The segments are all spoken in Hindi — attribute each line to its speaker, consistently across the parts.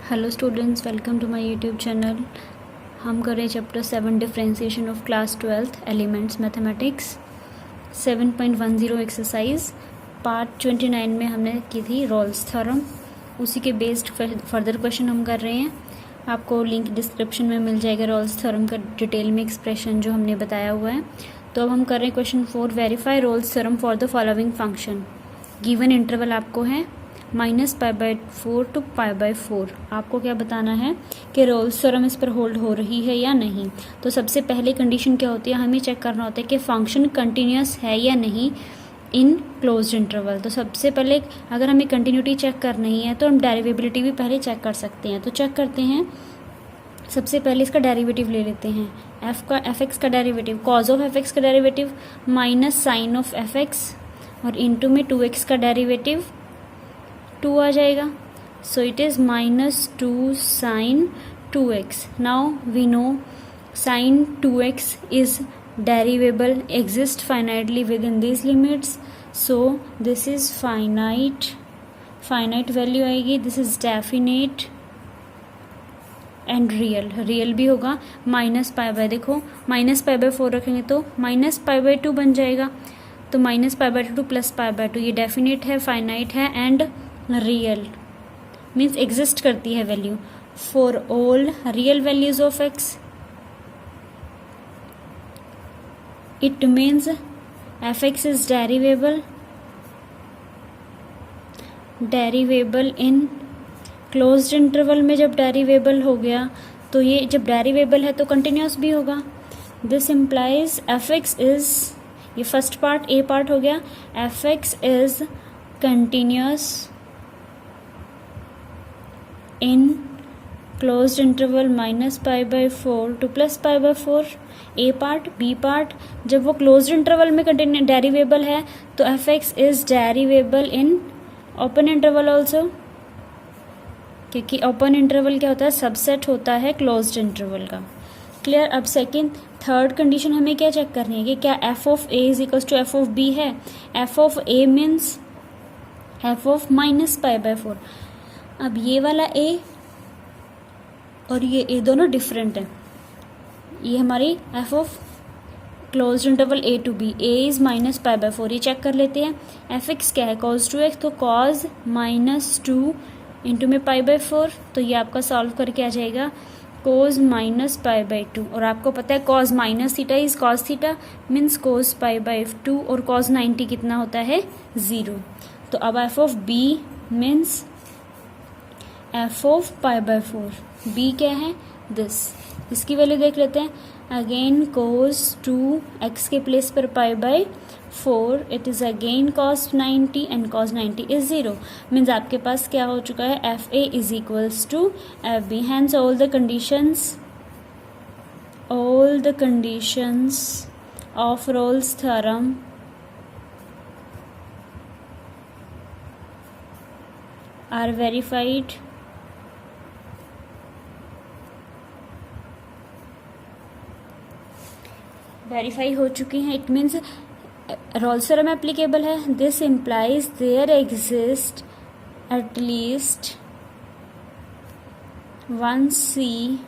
Speaker 1: Hello students, welcome to my YouTube channel. हम कर रहे हैं chapter 7 differentiation of class 12 elements mathematics 7.10 exercise part 29 में हमने की थी रोल्स थ्योरम। उसी के बेस्ड फर्दर क्वेश्चन हम कर रहे हैं। आपको लिंक डिस्क्रिप्शन में मिल जाएगा रोल्स थ्योरम का डिटेल में एक्सप्रेशन जो हमने बताया हुआ है। तो अब हम कर रहे हैं question 4, verify Rolle's theorem for the following function. Given interval आपको है -π/4 to π/4। आपको क्या बताना है कि रोल्स थ्योरम इस पर होल्ड हो रही है या नहीं। तो सबसे पहले कंडीशन क्या होती है, हमें चेक करना होता है कि फंक्शन कंटिन्यूस है या नहीं इन क्लोज्ड इंटरवल। तो सबसे पहले अगर हमें कंटिन्यूटी चेक करनी है तो हम डेरिवेबिलिटी भी पहले चेक कर सकते हैं। तो चेक करते हैं। सबसे पहले इसका डेरिवेटिव ले लेते हैं। एफ एक्स का derivative, cos of f x का derivative minus sine of f x, और इंटू में 2x का डेरिवेटिव 2 आ जाएगा। So it is -2 sin 2x। Now we know sin 2x is derivable, exist finitely within these limits, so this is finite value आएगी। this is definite and real भी होगा। -π/, देखो -π/4 रखेंगे तो -π/2 बन जाएगा। तो -π/2 + π/2 ये डेफिनेट है, फाइनाइट है एंड रियल मीन्स एग्जिस्ट करती है value for all real values of x. It means f x is derivable in closed interval में। जब डेरिवेबल हो गया तो ये जब डेरिवेबल है तो कंटिन्यूस भी होगा। This implies f x is, ये फर्स्ट पार्ट ए पार्ट हो गया, f x is continuous in closed interval -π/4 to +π/4। A part. B part, जब वो क्लोज्ड इंटरवल में कंटिन्यू डेरिवेबल है तो f x is derivable in open interval also, क्योंकि ओपन इंटरवल क्या होता है, सबसेट होता है क्लोज्ड इंटरवल का। क्लियर। अब थर्ड कंडीशन हमें क्या चेक करनी है कि क्या F of a is equal to f of b है। F of A means F of -π/4। अब ये वाला ए और ये ए दोनों डिफरेंट है। ये हमारी f of closed interval a to b, a is -π/4। ये चेक कर लेते हैं। एफ एक्स क्या है, cos 2x, तो cos -2 इंटू में π/4, तो ये आपका सॉल्व करके आ जाएगा cos -π/2। और आपको पता है cos -θ is cos θ means cos π/2, और cos 90 कितना होता है, 0। तो अब F of B means F of π/4। B क्या है, दिस। इसकी वैल्यू देख लेते हैं। अगेन cos 2x के प्लेस पर π/4, it is again cos 90 and cos 90 is 0। Means आपके पास क्या हो चुका है, f a is equals to f b. Hence all the conditions of Rolle's theorem are verified. Verify हो चुकी हैं। It means Rolle's theorem applicable है। This implies there exist at least one c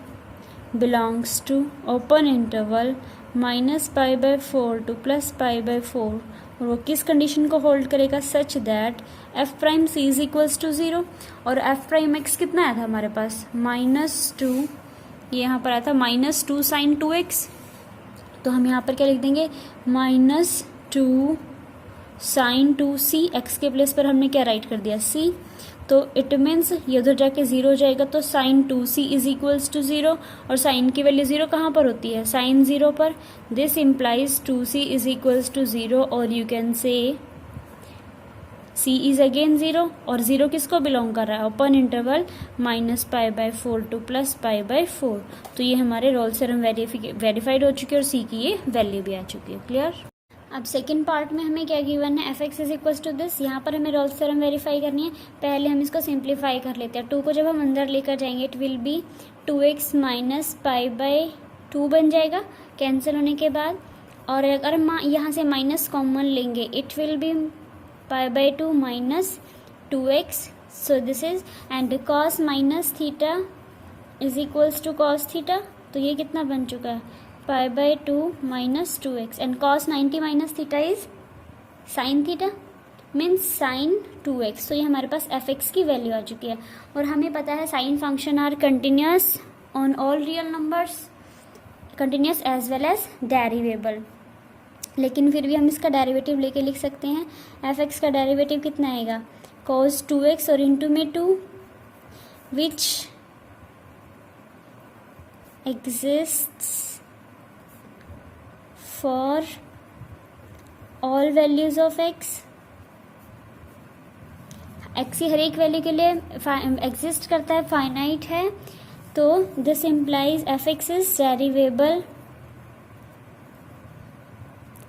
Speaker 1: belongs to open interval -π/4 to +π/4। और वो किस कंडीशन को होल्ड करेगा, such that F prime C is equals to 0। और एफ प्राइम एक्स कितना आया था हमारे पास, -2, ये यहाँ पर आया था -2 sin 2x। तो हम यहाँ पर क्या लिख देंगे, -2 sin 2c। एक्स के प्लेस पर हमने क्या राइट कर दिया, c। तो इट मीन्स ये उधर जाके 0 हो जाएगा, तो sin 2c is equals to 0। और साइन की वैल्यू 0 कहाँ पर होती है, sin 0 पर। This implies 2c is equals to 0, और you can say c is again 0। और 0 किसको बिलोंग कर रहा है, ओपन इंटरवल -π/4 to +π/4। तो ये हमारे रोल्स थ्योरम वेरीफाइड हो चुके हैं और c की ये वैल्यू भी आ चुकी है। क्लियर। अब सेकंड पार्ट में हमें क्या गिवन है, F x is equals to this. यहाँ पर हमें रोल्स थ्योरम वेरीफाई करनी है। पहले हम इसको सिंप्लीफाई कर लेते हैं। 2 को जब हम अंदर लेकर जाएंगे इट विल बी 2x -π/2 बन जाएगा कैंसिल होने के बाद। और अगर हम यहाँ से माइनस कॉमन लेंगे it will be π/2 -2x so this is and cos minus theta is equals to cos theta, तो ये कितना बन चुका है pi by 2 minus 2x and cos 90 minus theta is sine theta means sine 2x। तो ये हमारे पास fx की वैल्यू आ चुकी है और हमें पता है sine function are continuous on all real numbers, continuous as well as derivable, लेकिन फिर भी हम इसका डेरिवेटिव लेके लिख सकते हैं। fx का डेरिवेटिव कितना आएगा cos 2x और इंटू में 2 विच exists for all values of x। x की हर एक वैल्यू के लिए एग्जिस्ट करता है, फाइनाइट है, तो दिस इम्प्लाइज fx इज डेरिवेबल।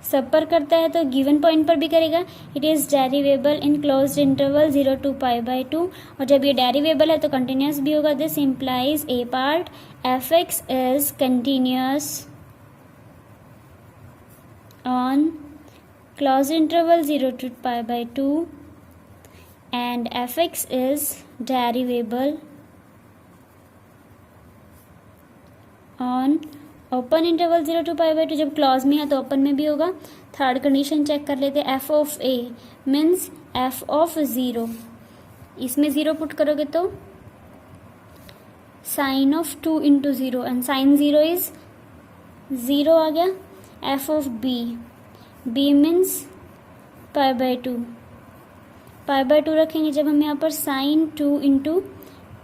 Speaker 1: सब पर करता है तो गिवन पॉइंट पर भी करेगा। It is derivable in closed interval 0 to pi by 2 और जब ये डेरिवेबल है तो कंटिन्यूस भी होगा। This implies A part fx is continuous on closed interval 0 to pi by 2 and fx is derivable on open interval 0 to pi by 2। जब क्लॉज में है तो ओपन में भी होगा। थर्ड कंडीशन चेक कर लेते हैं। f of a means f of 0, इसमें 0 पुट करोगे तो sine of 2 into 0 and sine 0 is 0 आ गया। f of b, b means pi by 2, pi by 2 रखेंगे जब हम यहाँ पर साइन 2 इंटू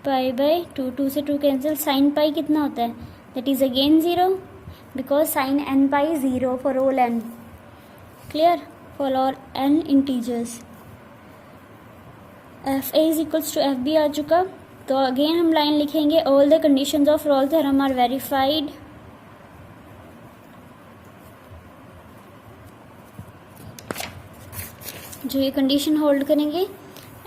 Speaker 1: पाई बाई 2, 2 से 2 कैंसिल, साइन पाई कितना होता है that is again 0 because sin n pi is 0 for all n, clear, for all n integers। f a is equals to f b आ चुका, तो अगेन हम लाइन लिखेंगे all the conditions of Rolle's theorem are verified। जो ये कंडीशन होल्ड करेंगे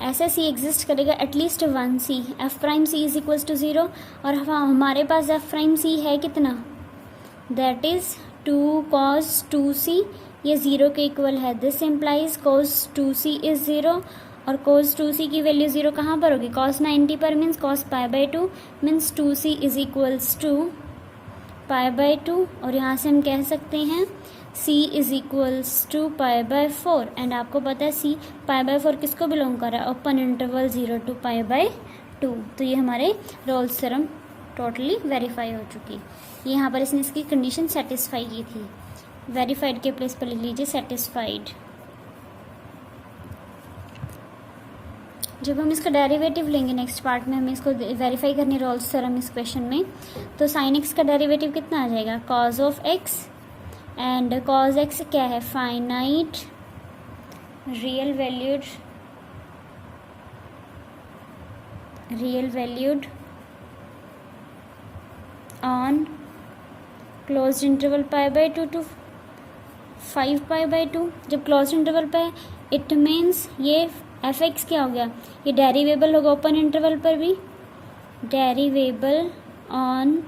Speaker 1: ऐसा सी एग्जिस्ट करेगा at least 1 C, F prime C is equals to 0 और हमारे पास एफ प्राइम सी है कितना, दैट इज 2 cos 2c, ये 0 के इक्वल है। This implies cos 2c is 0 और cos 2c की वैल्यू 0 कहाँ पर होगी cos 90 पर, means cos pi by 2 means 2c is equals to pi by 2 और यहाँ से हम कह सकते हैं c is equals to pi by 4 and आपको पता है c पाई बाई 4 किसको बिलोंग कर रहा है, open interval 0 to pi by 2। तो ये हमारे रोल्स थ्योरम टोटली वेरीफाई हो चुकी। ये यहाँ पर इसने इसकी कंडीशन सेटिस्फाई की थी, वेरीफाइड के प्लेस पर लिख लीजिए सेटिस्फाइड। जब हम इसका डेरिवेटिव लेंगे नेक्स्ट पार्ट में, हमें इसको वेरीफाई करनी रोल्स थ्योरम इस क्वेश्चन में, तो साइन x का डेरिवेटिव कितना आ जाएगा cos of x and cos x क्या है finite real valued on closed interval pi by 2 to 5 pi by 2। जब क्लोज्ड इंटरवल पे है इट मीन्स ये एफ एक्स क्या हो गया, ये डेरिवेबल होगा ओपन इंटरवल पर भी, डेरिवेबल ऑन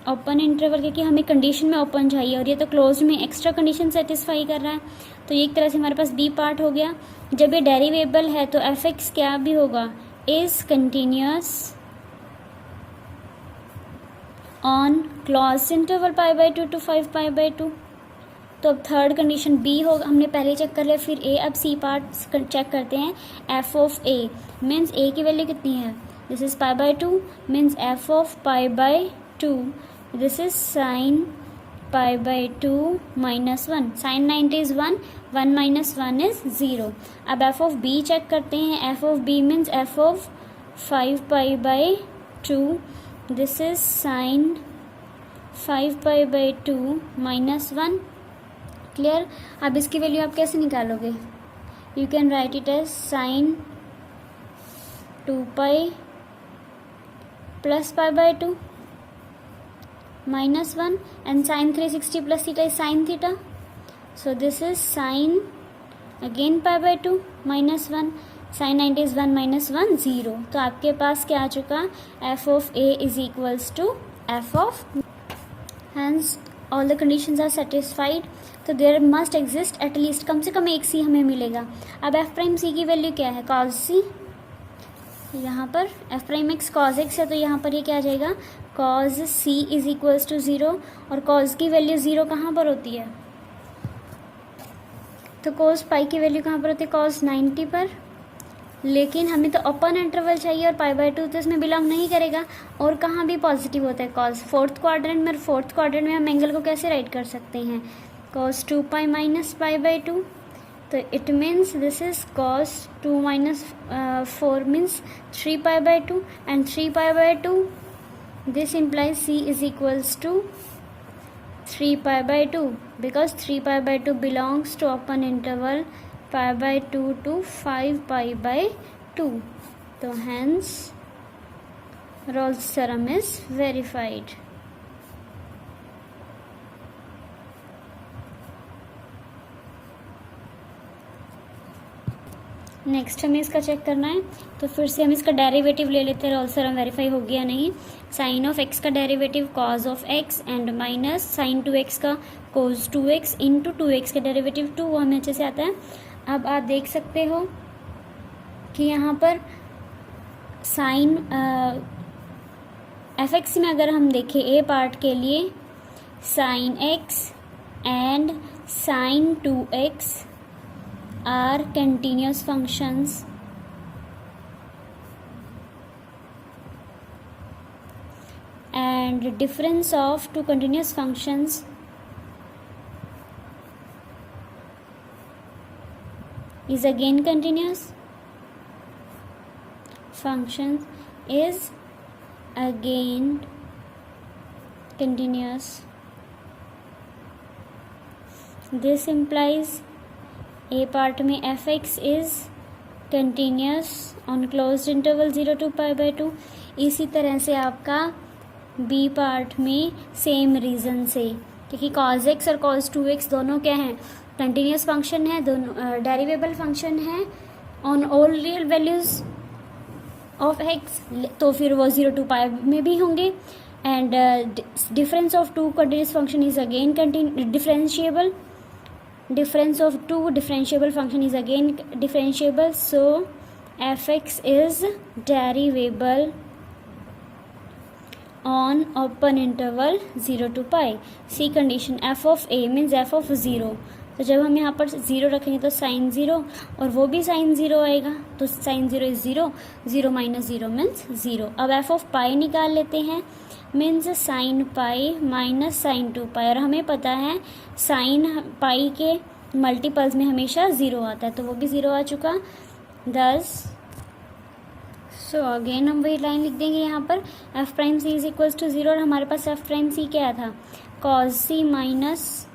Speaker 1: ओपन इंटरवल, क्योंकि हमें कंडीशन में ओपन चाहिए और ये तो क्लोज में एक्स्ट्रा कंडीशन सेटिस्फाई कर रहा है, तो ये एक तरह से हमारे पास बी पार्ट हो गया। जब ये डेरिवेबल है तो एफ एक्स क्या भी होगा is continuous on close interval pi by 2 to 5 pi by 2। तो अब थर्ड कंडीशन बी होगा, हमने पहले चेक कर लिया, फिर ए, अब सी पार्ट चेक करते हैं। F of A means A की वैल्यू कितनी है, this is pi by 2 means F of pi by 2, this is sine pi by 2 minus 1, sine 90 is 1, 1 minus 1 is 0। अब एफ ऑफ बी चेक करते हैं। F of B means F of 5 pi by 2, this is sine 5 pi by 2 minus 1, clear. अब इसकी वैल्यू आप कैसे निकालोगे, you can write it as sine 2 pi plus pi by 2 minus 1 and sin 360 plus theta is sin theta, so this is sin again pi by 2 minus 1, sin 90 is 1 minus 1 0। तो आपके पास क्या आ चुका, f of a is equals to f of, hence all the conditions are satisfied, तो there must exist at least कम से कम एक c हमें मिलेगा। अब f प्राइम c की वैल्यू क्या है cos c, यहाँ पर F prime X cos X है, तो यहाँ पर ये क्या आ जाएगा, cos C is equals to 0, और कॉज की वैल्यू 0 कहाँ पर होती है, तो कॉज पाई की वैल्यू कहाँ पर होती है, कॉज 90 पर। लेकिन हमें तो ओपन इंटरवल चाहिए और π/2 तो इसमें बिलोंग नहीं करेगा, और कहाँ भी पॉजिटिव होता है कॉज, फोर्थ क्वाड्रेंट में। फोर्थ क्वाड्रेंट में हम एंगल को कैसे राइट कर सकते हैं, cos 2π माइनस π/2, तो it means this is cos 2 minus 4 means 3π/2, and 3π/2 this implies c is equals to 3π/2 because 3π/2 belongs to open interval π/2 to 5π/2. So hence Rolle's theorem is verified. Next हमें इसका चेक करना है, तो फिर से हम इसका डेरिवेटिव ले लेते हैं, रोल्स थ्योरम वेरीफाई हो गया नहीं। साइन ऑफ एक्स का derivative cos of X and minus sine 2x का कोज 2x इंटू 2x का डेरिवेटिव 2, वो हमें अच्छे से आता है। अब आप देख सकते हो कि यहाँ पर साइन एफ एक्स में अगर हम देखें ए पार्ट के लिए, sine X and sine 2x are continuous functions, and difference of two continuous functions is again continuous, functions is again continuous. This implies a part में f x is continuous on closed interval 0 to π/2। इसी तरह से आपका बी पार्ट में सेम रीज़न से, क्योंकि कॉज एक्स और कॉज 2x दोनों क्या हैं, कंटिन्यूस फंक्शन है, दोनों डेरिवेबल फंक्शन है on all real values of X, तो फिर वो 0 to π में भी होंगे। And difference of two continuous function is again differentiable, difference of two differentiable function is again differentiable, so fx is derivable on open interval 0 to π. C condition f of a means f of 0, तो जब हम यहाँ पर 0 रखेंगे तो साइन 0 और वो भी साइन 0 आएगा, तो साइन 0 इज 0, 0 माइनस 0 मीन्स 0। अब f ऑफ पाई निकाल लेते हैं, means sine pi minus sine 2π, और हमें पता है साइन पाई के मल्टीपल्स में हमेशा 0 आता है, तो वो भी 0 आ चुका। दस सो अगेन हम वही लाइन लिख देंगे यहाँ पर, F prime C is equals to 0, और हमारे पास एफ प्राइम सी क्या था, cos C minus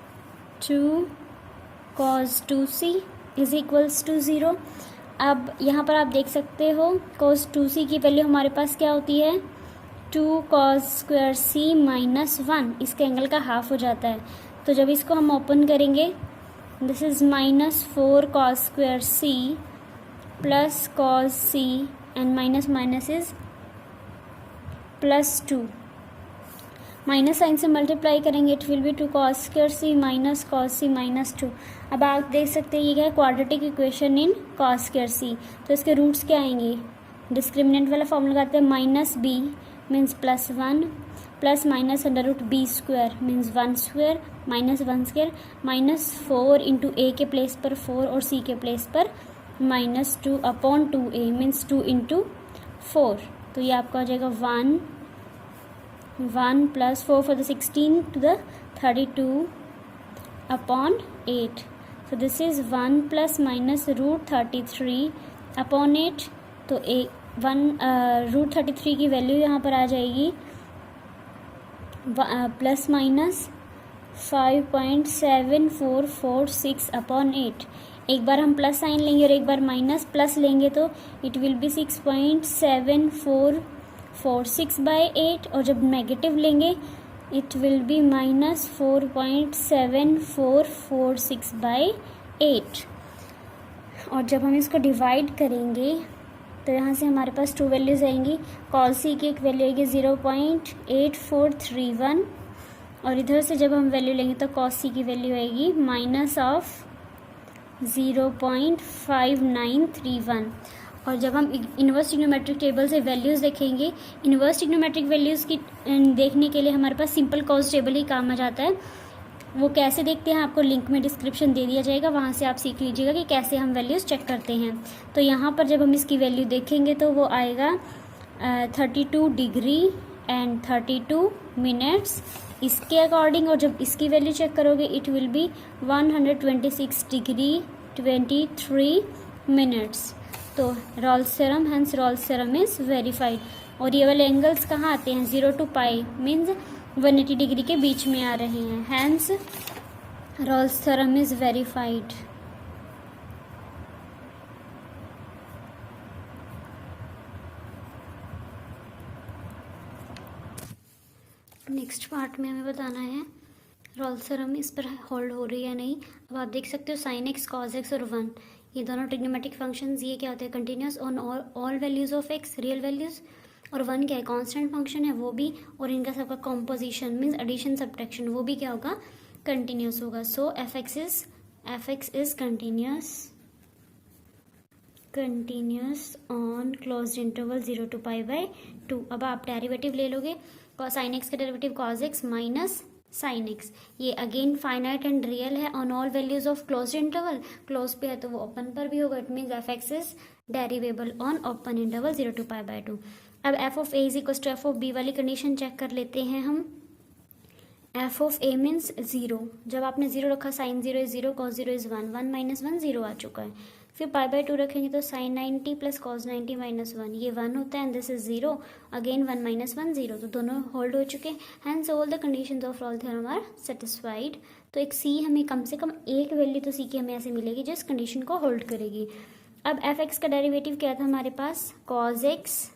Speaker 1: 2 cos 2c is equals to 0। अब यहाँ पर आप देख सकते हो कॉज 2c की वैल्यू हमारे पास क्या होती है, 2 cos स्क्वायर c माइनस 1, इसके एंगल का हाफ हो जाता है। तो जब इसको हम ओपन करेंगे, this is minus 4 cos square c plus cos c and minus minus is plus 2, minus sine से मल्टीप्लाई करेंगे, it will be 2 cos square c minus cos c minus 2। अब आप देख सकते हैं ये क्या है, quadratic equation in cos square c, तो इसके रूट्स क्या आएंगे, डिस्क्रिमिनेंट वाला फॉर्मूला लगाते हैं, minus b means plus 1 plus minus under root b square means 1 square minus 1 square minus 4 into a के प्लेस पर 4 और सी के प्लेस पर minus 2 upon 2a means 2 into 4, तो ये आपका हो जाएगा 1 plus 4 for the 16 to the 32 upon 8, so this is 1 plus minus root 33 upon 8, तो रूट 33 की वैल्यू यहाँ पर आ जाएगी प्लस माइनस 5.7446 अपॉन 8। एक बार हम प्लस साइन लेंगे और एक बार माइनस प्लस लेंगे तो इट विल बी 6.7446 बाय 8, और जब नेगेटिव लेंगे it will be minus 4.7446 by 8। और जब हम इसको डिवाइड करेंगे तो यहाँ से हमारे पास 2 वैल्यूज़ आएंगी, कॉस सी की एक वैल्यू आएगी 0.8431, और इधर से जब हम वैल्यू लेंगे तो कॉस सी की वैल्यू आएगी माइनस ऑफ 0.5931। और जब हम इन्वर्स ट्रिग्नोमेट्रिक टेबल से वैल्यूज़ देखेंगे, इन्वर्स ट्रिग्नोमेट्रिक वैल्यूज़ की देखने के लिए हमारे पास सिंपल कॉस टेबल ही काम आ जाता है। वो कैसे देखते हैं आपको लिंक में डिस्क्रिप्शन दे दिया जाएगा, वहाँ से आप सीख लीजिएगा कि कैसे हम वैल्यूज़ चेक करते हैं। तो यहाँ पर जब हम इसकी वैल्यू देखेंगे तो वो आएगा 32 डिग्री एंड 32 मिनट्स इसके अकॉर्डिंग, और जब इसकी वैल्यू चेक करोगे it will be 126 degree 23 minutes. तो Rolle's theorem, hence Rolle's theorem is verified. और ये वाले एंगल्स कहाँ आते हैं, 0 to पाई मीन्स 180 डिग्री के बीच में आ रहे हैं, hence Rolle's theorem is verified. Next part में हमें बताना है रॉल्स थ्योरम इस पर होल्ड हो रही है या नहीं। अब आप देख सकते हो साइन एक्स, कॉस एक्स और 1 ये दोनों ट्रिग्नोमेट्रिक फंक्शंस, ये क्या होते हैं, continuous on all values of x, real values. और 1 क्या है, कांस्टेंट फंक्शन है वो भी, और इनका सबका कॉम्पोजिशन मीन्स एडिशन सब्ट्रैक्शन वो भी क्या होगा, कंटिन्यूस होगा। So f x is continuous on closed interval 0 to π/2। अब आप डेरिवेटिव ले लोगे, साइन एक्स का derivative cos x minus sine x, ये अगेन फाइनाइट एंड रियल है on all values of close interval. Close पे है तो वो ओपन पर भी होगा, it means f x is derivable on open interval 0 to π/2। अब F of a is equal to f of B वाली कंडीशन चेक कर लेते हैं हम। एफ ऑफ ए मीन्स 0, जब आपने 0 रखा साइन 0 इज 0, कॉस 0 इज 1, 1 - 1 0 आ चुका है। फिर π/2 रखेंगे तो साइन 90 प्लस कॉस 90 -1 ये 1 होता है, एंड दिस इज 0, अगेन 1 - 1 0, तो दोनों होल्ड हो चुके हैं। Hence all the conditions of Rolle's theorem are satisfied. तो एक सी हमें कम से कम एक वैल्यू तो सी की हमें ऐसे मिलेगी जो इस कंडीशन को होल्ड करेगी। अब एफ एक्स का डेरिवेटिव क्या था हमारे पास, cos x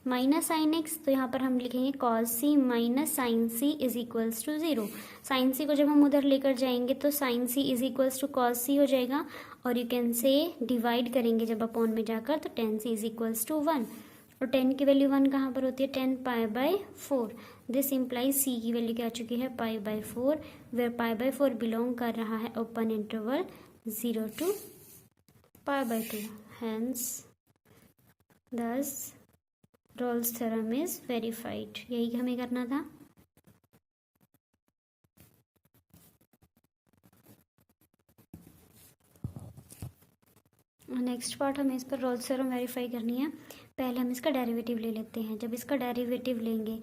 Speaker 1: minus sine x, तो यहाँ पर हम लिखेंगे cos c minus sine c is equals to 0। Sine c को जब हम उधर लेकर जाएंगे तो sine c is equals to cos c हो जाएगा, और यू कैन से डिवाइड करेंगे जब अपॉन में जाकर तो tan C is equals to 1, और 10 की वैल्यू 1 कहाँ पर होती है, 10 π/4। दिस इम्प्लाइज सी की वैल्यू क्या आ चुकी है, π/4, वेयर π/4 बिलोंग कर रहा है ओपन इंटरवल 0 to π/2। हैंस दस रॉल्स थ्योरम इज वेरीफाइड। यही हमें करना था। नेक्स्ट पार्ट हमें इस पर रॉल्स थ्योरम वेरीफाई करनी है। पहले हम इसका डेरिवेटिव ले लेते हैं। जब इसका डेरिवेटिव लेंगे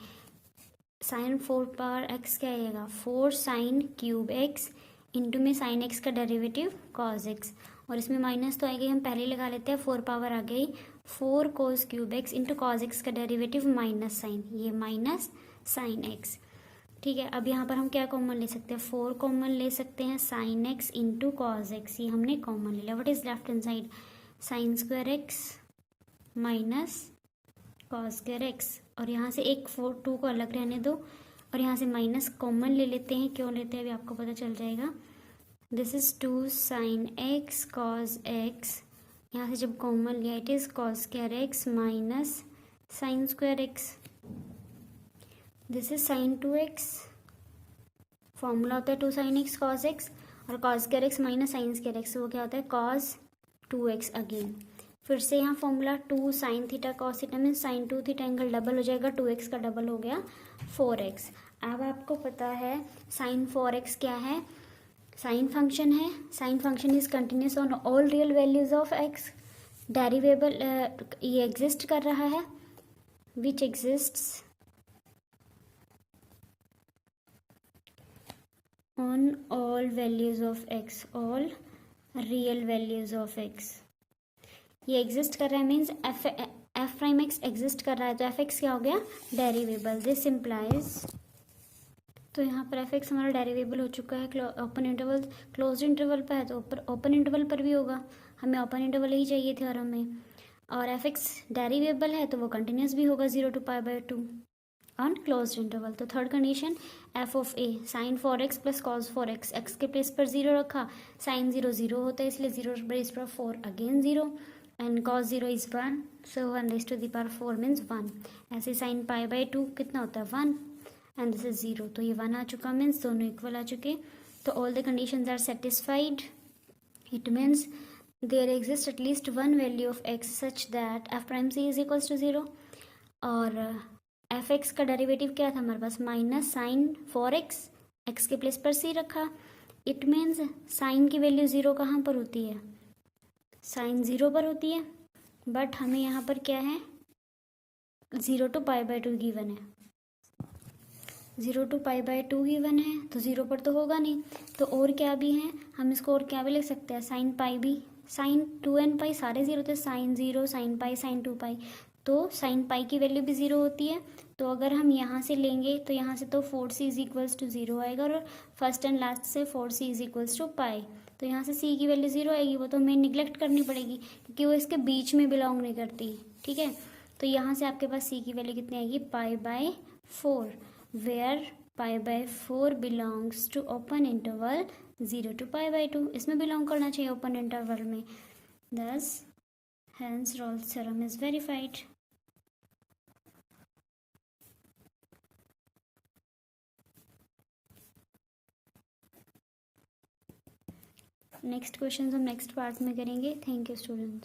Speaker 1: साइन 4x क्या आएगा, 4 साइन क्यूब एक्स इंटू में साइन एक्स का डेरिवेटिव कॉस एक्स, और इसमें माइनस तो आएगी, हम पहले लगा लेते हैं, 4 पावर आ गई 4 cos cube x into cos x का डेरिवेटिव माइनस साइन, ये माइनस साइन एक्स। ठीक है, अब यहाँ पर हम क्या कॉमन ले सकते हैं, 4 कॉमन ले सकते हैं, sine x into cos x ये हमने कॉमन ले लिया। What is left hand side, sine square x minus cos square x, और यहाँ से एक 2 को अलग रहने दो, और यहाँ से माइनस कॉमन ले लेते हैं। क्यों लेते हैं अभी आपको पता चल जाएगा। This is 2 sine x cos x, यहाँ से जब कॉमन लिया it is cos square x minus sine square x. This is sign 2x, formula होता है 2 साइन एक्स कॉस एक्स, और cos square x minus sine square x, वो क्या होता है कॉस 2x अगेन। फिर से यहाँ formula 2 sine theta cos theta mean sine 2 theta, angle double हो जाएगा, 2x का डबल हो गया 4x। अब आपको पता है साइन 4x क्या है, साइन फंक्शन है, sine function is continuous on all real values of x, डेरिवेबल ये एग्जिस्ट कर रहा है, विच exists on all values of x, all real values of x। ये एग्जिस्ट कर रहा है means F prime x exist कर रहा है, तो एफ एक्स क्या हो गया, डेरिवेबल। दिस इम्प्लाइज, तो यहाँ पर एफ एक्स हमारा डेरिवेबल हो चुका है। ओपन इंटरवल क्लोज इंटरवल पर है तो ओपन इंटरवल पर भी होगा, हमें ओपन इंटरवल ही चाहिए थ्योरम में। और एफ एक्स डेरिवेबल है तो वो कंटिन्यूस भी होगा 0 to π/2 ऑन क्लोज इंटरवल। तो third condition F of A sine 4x plus cos 4x, X के प्लेस पर 0 रखा, साइन 0 0 होता है इसलिए 0 प्लेस पर 4 again 0, and cos 0 is 1, so 1 raise to the power 4 means 1। ऐसे साइन π/2 कितना होता है 1, एंड दिस इज 0, तो ये 1 आ चुका मीन्स दोनों इक्वल आ चुके। तो all the conditions are satisfied, it means there exist at least one value of X such that F prime C is equals to 0। और एफ एक्स का डेरिवेटिव क्या था हमारे पास, माइनस साइन 4x, एक्स के प्लेस पर सी रखा। इट मीन्स साइन की वैल्यू 0 कहाँ पर होती है, साइन 0 पर होती है। बट हमें यहाँ पर क्या है, 0 to π/2 गिवन है, 0 to π/2 गिवन है, तो 0 पर तो होगा नहीं। तो और क्या भी है, हम इसको और क्या भी लिख सकते हैं, साइन पाई भी, साइन 2n पाई सारे 0 थे, साइन 0 साइन पाई साइन 2 पाई, तो साइन पाई की वैल्यू भी 0 होती है। तो अगर हम यहाँ से लेंगे तो यहाँ से तो 4c इज इक्वल्स टू 0 आएगा, और फर्स्ट एंड लास्ट से 4c इज इक्वल्स टू पाई, तो यहाँ से c की वैल्यू 0 आएगी, वो तो हमें निगलेक्ट करनी पड़ेगी क्योंकि वो इसके बीच में बिलोंग नहीं करती। ठीक है, तो यहाँ से आपके पास c की वैल्यू कितनी आएगी, π/4, where π/4 belongs to open interval 0 to π/2, इसमें बिलोंग करना चाहिए ओपन इंटरवल में। thus hence Rolle's theorem is verified। Next question हम नेक्स्ट पार्ट में करेंगे। Thank you students.